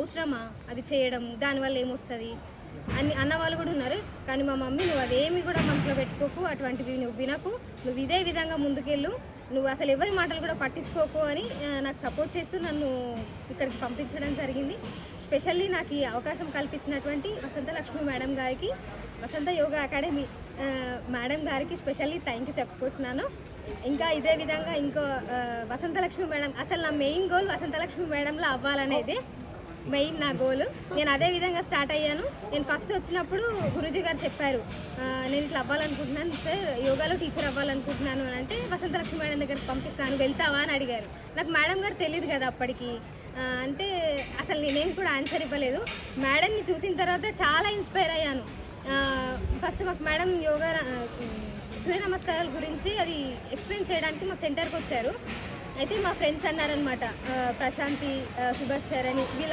అవసరమా అది చేయడం, దానివల్ల ఏమొస్తుంది అని అన్న వాళ్ళు కూడా ఉన్నారు. కానీ మా మమ్మీ నువ్వు అదేమి కూడా మనసులో పెట్టుకోకు, అటువంటివి నువ్వు వినకు, నువ్వు ఇదే విధంగా ముందుకెళ్ళు, నువ్వు అసలు ఎవరి మాటలు కూడా పట్టించుకోకు అని నాకు సపోర్ట్ చేస్తూ నన్ను ఇక్కడికి పంపించడం జరిగింది. స్పెషల్లీ నాకు ఈ అవకాశం కల్పించినటువంటి వసంత లక్ష్మి మేడం గారికి, వసంత యోగా అకాడమీ మేడం గారికి స్పెషల్లీ థ్యాంక్ యూ చెప్పుకుంటున్నాను. ఇంకా ఇదే విధంగా ఇంకో వసంత లక్ష్మి మేడం, అసలు నా మెయిన్ గోల్ వసంత లక్ష్మి మేడంలో అవ్వాలనేది మెయిన్ నా గోల్. నేను అదే విధంగా స్టార్ట్ అయ్యాను. నేను ఫస్ట్ వచ్చినప్పుడు గురూజీ గారు చెప్పారు, నేను ఇట్లా అవ్వాలనుకుంటున్నాను సార్, యోగాలో టీచర్ అవ్వాలనుకుంటున్నాను అని అంటే వసంత లక్ష్మి మేడం దగ్గరికి పంపిస్తాను, వెళ్తావా అని అడిగారు. నాకు మేడం గారు తెలియదు కదా అప్పటికి, అంటే అసలు నేనేం కూడా ఆన్సర్ ఇవ్వలేదు. మేడంని చూసిన తర్వాత చాలా ఇన్స్పైర్ అయ్యాను. ఫస్ట్ మాకు మేడం యోగా సూర్య నమస్కారాల గురించి అది ఎక్స్ప్లెయిన్ చేయడానికి మాకు సెంటర్కి వచ్చారు. అయితే మా ఫ్రెండ్స్ అన్నారనమాట, ప్రశాంతి, సుభాష్ సార్ అని,